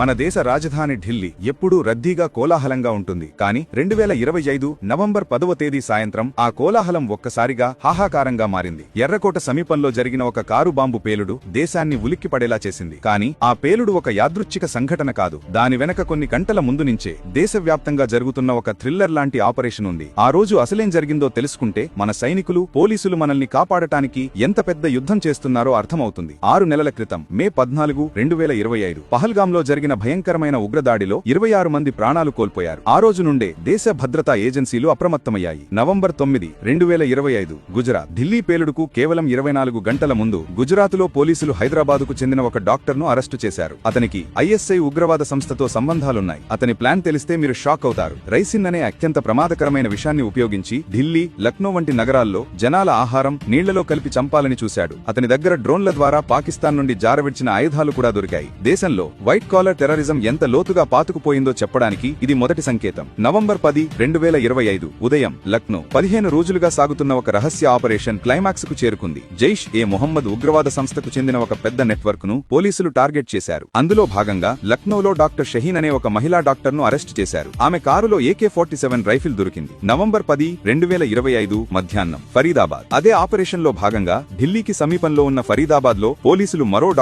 మన దేశ రాజధాని ఢిల్లీ ఎప్పుడూ రద్దీగా కోలాహలంగా ఉంటుంది. కానీ 2025 నవంబర్ 10వ తేదీ సాయంత్రం ఆ కోలాహలం ఒక్కసారిగా హాహాకారంగా మారింది. ఎర్రకోట సమీపంలో జరిగిన ఒక కారు బాంబు పేలుడు దేశాన్ని ఉలిక్కిపడేలా చేసింది. కానీ ఆ పేలుడు ఒక యాదృచ్ఛిక సంఘటన కాదు. దాని వెనక కొన్ని గంటల ముందు నుంచే దేశవ్యాప్తంగా జరుగుతున్న ఒక థ్రిల్లర్ లాంటి ఆపరేషన్ ఉంది. ఆ రోజు అసలేం జరిగిందో తెలుసుకుంటే మన సైనికులు, పోలీసులు మనల్ని కాపాడటానికి ఎంత పెద్ద యుద్ధం చేస్తున్నారో అర్థమవుతుంది. 6 నెలల క్రితం మే 14, 2025 పహల్గాంలో జరిగిన భయంకరమైన ఉగ్రదాడిలో 26 మంది ప్రాణాలు కోల్పోయారు. ఆ రోజు నుండే దేశ భద్రతా ఏజెన్సీలు అప్రమత్తమయ్యాయి. నవంబర్ 9, 2025 గుజరాత్ ఢిల్లీ పేలుడుకు కేవలం 24 గంటల ముందు గుజరాతులో పోలీసులు హైదరాబాదుకు చెందిన ఒక డాక్టర్ను అరెస్టు చేశారు. అతనికి ఐఎస్ఐ ఉగ్రవాద సంస్థతో సంబంధాలున్నాయి. అతని ప్లాన్ తెలిస్తే మీరు షాక్ అవుతారు. రైసిన్ అనే అత్యంత ప్రమాదకరమైన విషయాన్ని ఉపయోగించి ఢిల్లీ, లక్నో వంటి నగరాల్లో జనాల ఆహారం నీళ్లలో కలిపి చంపాలని చూశాడు. అతని దగ్గర డ్రోన్ల ద్వారా పాకిస్తాన్ నుండి జారవిడిచిన ఆయుధాలు కూడా దొరికాయి. దేశంలో వైట్ కాలర్ టెర్రరిజం ఎంత లోతుగా పాతుకుపోయిందో చెప్పడానికి ఇది మొదటి సంకేతం. నవంబర్ 10, 2025 ఉదయం లక్నో 15 రోజులుగా సాగుతున్న ఒక రహస్య ఆపరేషన్ క్లైమాక్స్ కు చేరుకుంది. జైష్ ఏ మొహమ్మద్ ఉగ్రవాద సంస్థకు చెందిన ఒక పెద్ద నెట్వర్క్ ను పోలీసులు టార్గెట్ చేశారు. అందులో భాగంగా లక్నోలో డాక్టర్ షహీన్ అనే ఒక మహిళా డాక్టర్ ను అరెస్ట్ చేశారు. ఆమె కారులో AK-47 రైఫిల్ దొరికింది. నవంబర్ 10, 2025 మధ్యాహ్నం ఫరీదాబాద్ అదే ఆపరేషన్ లో భాగంగా ఢిల్లీకి సమీపంలో ఉన్న ఫరీదాబాద్ లో పోలీసులు మరో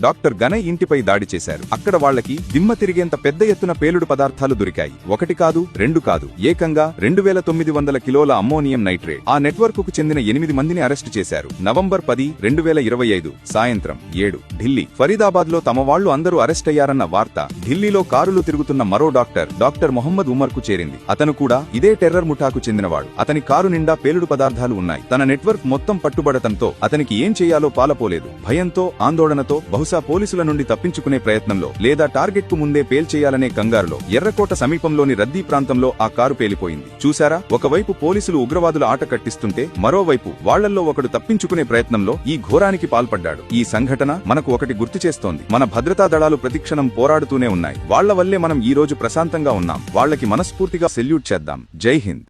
డాక్టర్ గనయ్ ఇంటిపై దాడి చేశారు. అక్కడ వాళ్లకి దిమ్మ తిరిగేంత పెద్ద ఎత్తున పేలుడు పదార్థాలు దొరికాయి. 1 కాదు, 2 కాదు, ఏకంగా 2900 కిలోల అమ్మోనియం నైట్రేట్. ఆ నెట్వర్క్ కు చెందిన 8 మందిని అరెస్టు చేశారు. నవంబర్ 10, 2025 సాయంత్రం 7 ఢిల్లీ ఫరీదాబాద్ లో తమ వాళ్లు అందరూ అరెస్ట్ అయ్యారన్న వార్త ఢిల్లీలో కారులు తిరుగుతున్న మరో డాక్టర్ మొహమ్మద్ ఉమర్ కు చేరింది. అతను కూడా ఇదే టెర్రర్ ముఠాకు చెందినవాడు. అతని కారు నిండా పేలుడు పదార్థాలు ఉన్నాయి. తన నెట్వర్క్ మొత్తం పట్టుబడటంతో అతనికి ఏం చేయాలో పాలపోలేదు. భయంతో, ఆందోళనతో, బహుశా పోలీసుల నుండి తప్పించుకునే ప్రయత్నంలో లేదా టార్గెట్ కు ముందే పేల్చేయాలనే కంగారులో ఎర్రకోట సమీపంలోని రద్దీ ప్రాంతంలో ఆ కారు పేలిపోయింది. చూశారా, ఒకవైపు పోలీసులు ఉగ్రవాదుల ఆట కట్టిస్తుంటే మరోవైపు వాళ్లల్లో ఒకడు తప్పించుకునే ప్రయత్నంలో ఈ ఘోరానికి పాల్పడ్డాడు. ఈ సంఘటన మనకు ఒకటి గుర్తు చేస్తోంది. మన భద్రతా దళాలు ప్రతిక్షణం పోరాడుతూనే ఉన్నాయి. వాళ్ల వల్లే మనం ఈ రోజు ప్రశాంతంగా ఉన్నాం. వాళ్లకి మనస్ఫూర్తిగా సెల్యూట్ చేద్దాం. జై హింద్.